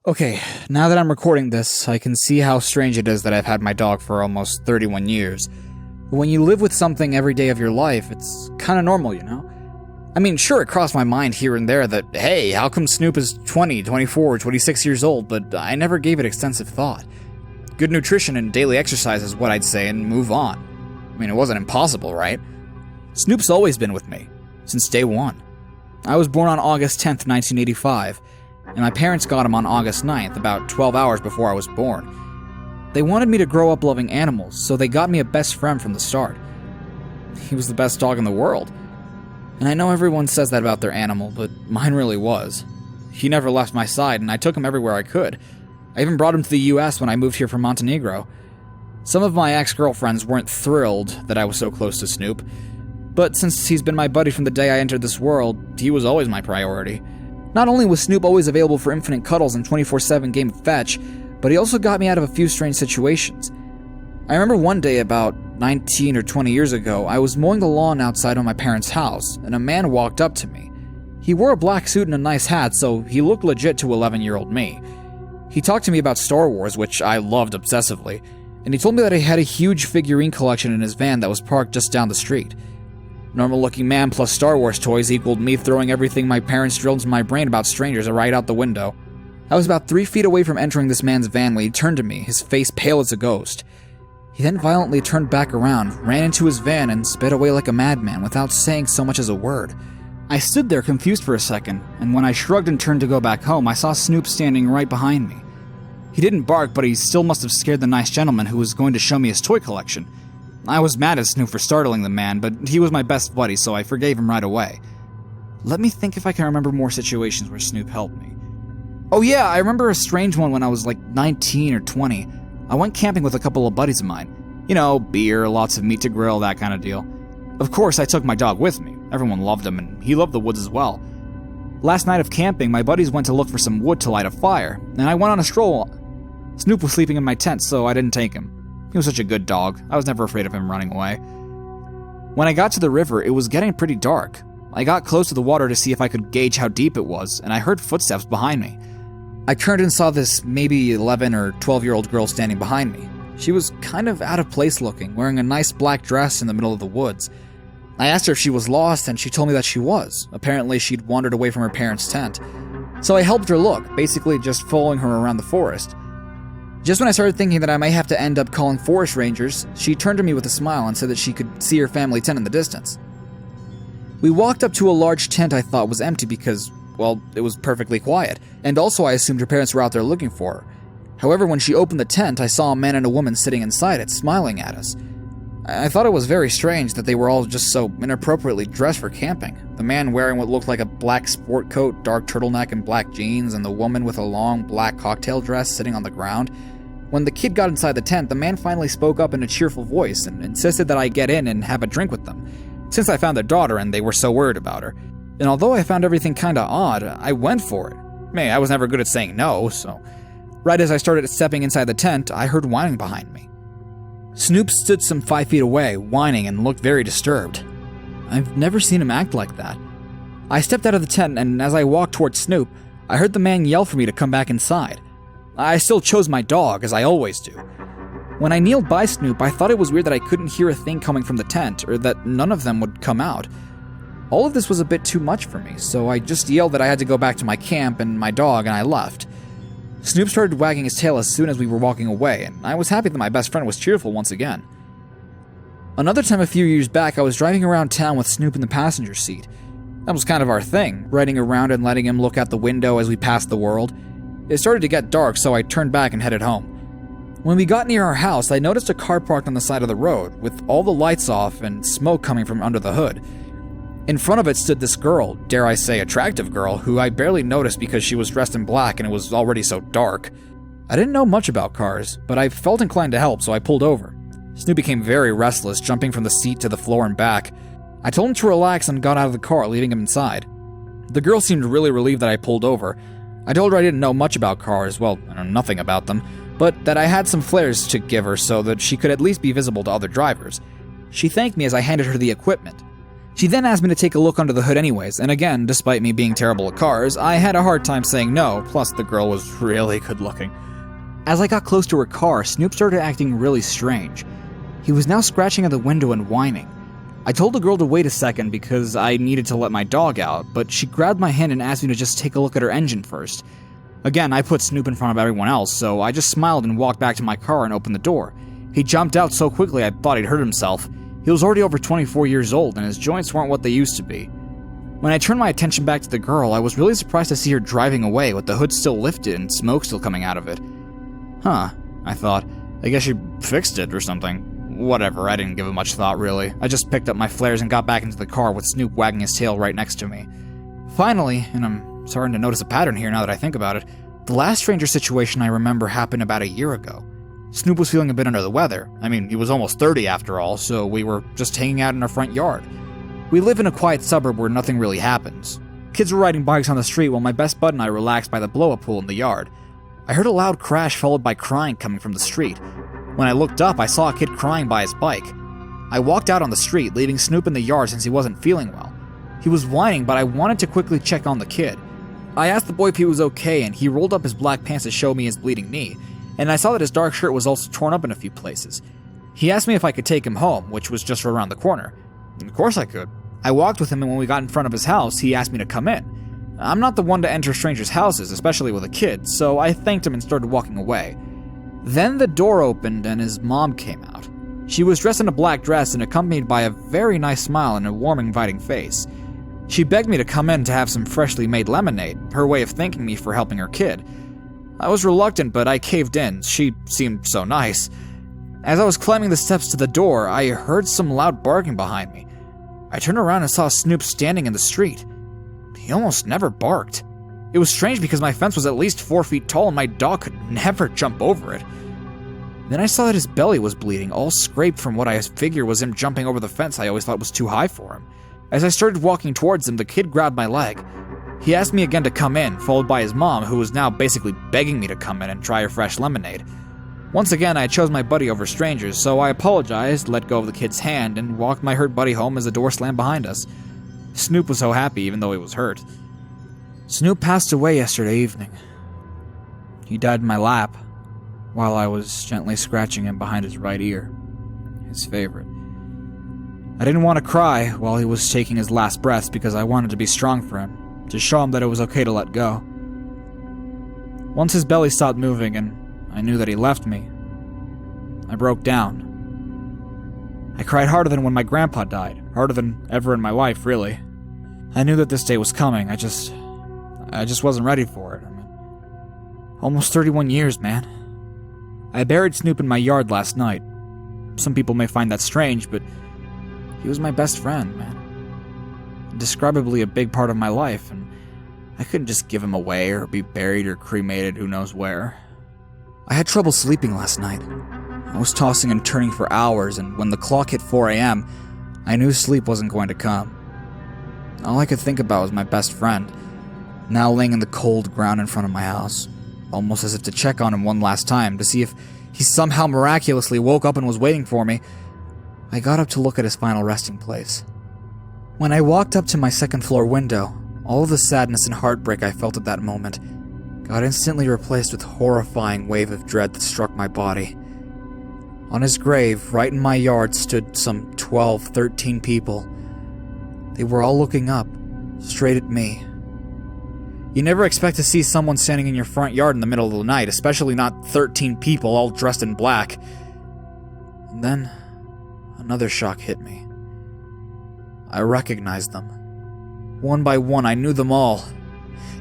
Okay, now that I'm recording this, I can see how strange it is that I've had my dog for almost 31 years. But when you live with something every day of your life, it's kinda normal, you know? I mean, sure, it crossed my mind here and there that, hey, how come Snoop is 20, 24, 26 years old, but I never gave it extensive thought. Good nutrition and daily exercise is what I'd say and move on. I mean, it wasn't impossible, right? Snoop's always been with me, since day one. I was born on August 10th, 1985, and my parents got him on August 9th, about 12 hours before I was born. They wanted me to grow up loving animals, so they got me a best friend from the start. He was the best dog in the world. And I know everyone says that about their animal, but mine really was. He never left my side, and I took him everywhere I could. I even brought him to the US when I moved here from Montenegro. Some of my ex-girlfriends weren't thrilled that I was so close to Snoop, but since he's been my buddy from the day I entered this world, he was always my priority. Not only was Snoop always available for infinite cuddles and 24/7 game of fetch, but he also got me out of a few strange situations. I remember one day about 19 or 20 years ago, I was mowing the lawn outside of my parents' house, and a man walked up to me. He wore a black suit and a nice hat, so he looked legit to 11-year-old me. He talked to me about Star Wars, which I loved obsessively, and he told me that he had a huge figurine collection in his van that was parked just down the street. Normal-looking man plus Star Wars toys equaled me throwing everything my parents drilled into my brain about strangers right out the window. I was about 3 feet away from entering this man's van when he turned to me, his face pale as a ghost. He then violently turned back around, ran into his van, and sped away like a madman without saying so much as a word. I stood there confused for a second, and when I shrugged and turned to go back home, I saw Snoop standing right behind me. He didn't bark, but he still must have scared the nice gentleman who was going to show me his toy collection. I was mad at Snoop for startling the man, but he was my best buddy, so I forgave him right away. Let me think if I can remember more situations where Snoop helped me. Oh yeah, I remember a strange one when I was like 19 or 20. I went camping with a couple of buddies of mine. You know, beer, lots of meat to grill, that kind of deal. Of course, I took my dog with me. Everyone loved him, and he loved the woods as well. Last night of camping, my buddies went to look for some wood to light a fire, and I went on a stroll. Snoop was sleeping in my tent, so I didn't take him. He was such a good dog. I was never afraid of him running away. When I got to the river, it was getting pretty dark. I got close to the water to see if I could gauge how deep it was, and I heard footsteps behind me. I turned and saw this maybe 11 or 12-year-old girl standing behind me. She was kind of out of place looking, wearing a nice black dress in the middle of the woods. I asked her if she was lost, and she told me that she was. Apparently, she'd wandered away from her parents' tent. So I helped her look, basically just following her around the forest. Just when I started thinking that I might have to end up calling forest rangers, she turned to me with a smile and said that she could see her family tent in the distance. We walked up to a large tent I thought was empty because, well, it was perfectly quiet, and also I assumed her parents were out there looking for her. However, when she opened the tent, I saw a man and a woman sitting inside it, smiling at us. I thought it was very strange that they were all just so inappropriately dressed for camping. The man wearing what looked like a black sport coat, dark turtleneck, and black jeans, and the woman with a long black cocktail dress sitting on the ground. When the kid got inside the tent, the man finally spoke up in a cheerful voice and insisted that I get in and have a drink with them, since I found their daughter and they were so worried about her. And although I found everything kinda odd, I went for it. Man, I was never good at saying no, so... Right as I started stepping inside the tent, I heard whining behind me. Snoop stood some 5 feet away, whining, and looked very disturbed. I've never seen him act like that. I stepped out of the tent, and as I walked towards Snoop, I heard the man yell for me to come back inside. I still chose my dog, as I always do. When I kneeled by Snoop, I thought it was weird that I couldn't hear a thing coming from the tent, or that none of them would come out. All of this was a bit too much for me, so I just yelled that I had to go back to my camp and my dog, and I left. Snoop started wagging his tail as soon as we were walking away, and I was happy that my best friend was cheerful once again. Another time a few years back, I was driving around town with Snoop in the passenger seat. That was kind of our thing, riding around and letting him look out the window as we passed the world. It started to get dark, so I turned back and headed home. When we got near our house, I noticed a car parked on the side of the road, with all the lights off and smoke coming from under the hood. In front of it stood this girl, dare I say attractive girl, who I barely noticed because she was dressed in black and it was already so dark. I didn't know much about cars, but I felt inclined to help, so I pulled over. Snoop became very restless, jumping from the seat to the floor and back. I told him to relax and got out of the car, leaving him inside. The girl seemed really relieved that I pulled over. I told her I didn't know much about cars, well, I know nothing about them, but that I had some flares to give her so that she could at least be visible to other drivers. She thanked me as I handed her the equipment. She then asked me to take a look under the hood anyways, and again, despite me being terrible at cars, I had a hard time saying no, plus the girl was really good looking. As I got close to her car, Snoop started acting really strange. He was now scratching at the window and whining. I told the girl to wait a second because I needed to let my dog out, but she grabbed my hand and asked me to just take a look at her engine first. Again, I put Snoop in front of everyone else, so I just smiled and walked back to my car and opened the door. He jumped out so quickly I thought he'd hurt himself. He was already over 24 years old and his joints weren't what they used to be. When I turned my attention back to the girl, I was really surprised to see her driving away with the hood still lifted and smoke still coming out of it. Huh, I thought. I guess she fixed it or something. Whatever, I didn't give it much thought really. I just picked up my flares and got back into the car with Snoop wagging his tail right next to me. Finally, and I'm starting to notice a pattern here now that I think about it, the last stranger situation I remember happened about a year ago. Snoop was feeling a bit under the weather. I mean, he was almost 30 after all, so we were just hanging out in our front yard. We live in a quiet suburb where nothing really happens. Kids were riding bikes on the street while my best bud and I relaxed by the blow-up pool in the yard. I heard a loud crash followed by crying coming from the street. When I looked up, I saw a kid crying by his bike. I walked out on the street, leaving Snoop in the yard since he wasn't feeling well. He was whining, but I wanted to quickly check on the kid. I asked the boy if he was okay, and he rolled up his black pants to show me his bleeding knee, and I saw that his dark shirt was also torn up in a few places. He asked me if I could take him home, which was just around the corner. Of course I could. I walked with him, and when we got in front of his house, he asked me to come in. I'm not the one to enter strangers' houses, especially with a kid, so I thanked him and started walking away. Then the door opened and his mom came out. She was dressed in a black dress and accompanied by a very nice smile and a warm, inviting face. She begged me to come in to have some freshly made lemonade, her way of thanking me for helping her kid. I was reluctant, but I caved in. She seemed so nice. As I was climbing the steps to the door, I heard some loud barking behind me. I turned around and saw Snoop standing in the street. He almost never barked. It was strange because my fence was at least 4 feet tall and my dog could never jump over it. Then I saw that his belly was bleeding, all scraped from what I figured was him jumping over the fence I always thought was too high for him. As I started walking towards him, the kid grabbed my leg. He asked me again to come in, followed by his mom, who was now basically begging me to come in and try her fresh lemonade. Once again, I chose my buddy over strangers, so I apologized, let go of the kid's hand, and walked my hurt buddy home as the door slammed behind us. Snoop was so happy, even though he was hurt. Snoop passed away yesterday evening. He died in my lap, while I was gently scratching him behind his right ear, his favorite. I didn't want to cry while he was taking his last breaths because I wanted to be strong for him, to show him that it was okay to let go. Once his belly stopped moving and I knew that he left me, I broke down. I cried harder than when my grandpa died, harder than ever in my life, really. I knew that this day was coming, I just wasn't ready for it. I mean, almost 31 years, man. I buried Snoop in my yard last night. Some people may find that strange, but he was my best friend, man. Indescribably a big part of my life, and I couldn't just give him away or be buried or cremated who knows where. I had trouble sleeping last night. I was tossing and turning for hours, and when the clock hit 4 a.m., I knew sleep wasn't going to come. All I could think about was my best friend, now laying in the cold ground in front of my house, almost as if to check on him one last time, to see if he somehow miraculously woke up and was waiting for me. I got up to look at his final resting place. When I walked up to my second-floor window, all of the sadness and heartbreak I felt at that moment got instantly replaced with a horrifying wave of dread that struck my body. On his grave, right in my yard, stood some 12, 13 people. They were all looking up, straight at me. You never expect to see someone standing in your front yard in the middle of the night, especially not 13 people all dressed in black. And then, another shock hit me. I recognized them. One by one, I knew them all.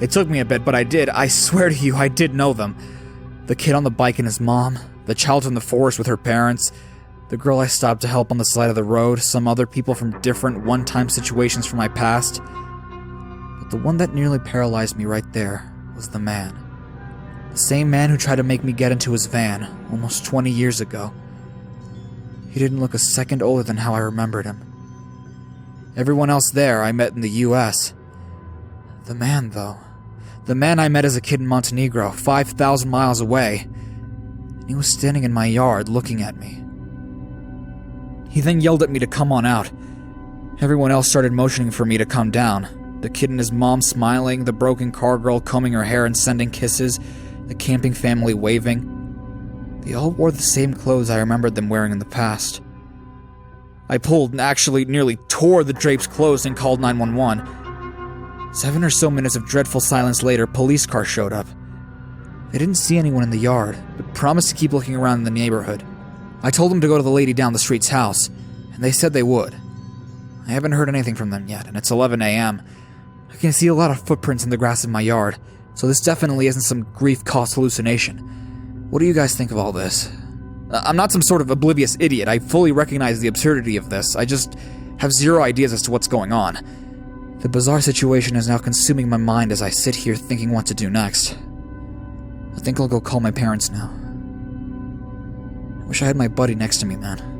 It took me a bit, but I did. I swear to you, I did know them. The kid on the bike and his mom, the child in the forest with her parents, the girl I stopped to help on the side of the road, some other people from different one-time situations from my past. But the one that nearly paralyzed me right there was the man. The same man who tried to make me get into his van almost 20 years ago. He didn't look a second older than how I remembered him. Everyone else there I met in the U.S. The man, though. The man I met as a kid in Montenegro, 5,000 miles away. And he was standing in my yard looking at me. He then yelled at me to come on out. Everyone else started motioning for me to come down. The kid and his mom smiling, the broken car girl combing her hair and sending kisses, the camping family waving. They all wore the same clothes I remembered them wearing in the past. I pulled and actually nearly tore the drapes closed and called 911. 7 or so minutes of dreadful silence later, police cars showed up. They didn't see anyone in the yard, but promised to keep looking around in the neighborhood. I told them to go to the lady down the street's house, and they said they would. I haven't heard anything from them yet, and it's 11 a.m. I can see a lot of footprints in the grass in my yard, so this definitely isn't some grief-caused hallucination. What do you guys think of all this? I'm not some sort of oblivious idiot. I fully recognize the absurdity of this. I just have zero ideas as to what's going on. The bizarre situation is now consuming my mind as I sit here thinking what to do next. I think I'll go call my parents now. I wish I had my buddy next to me, man.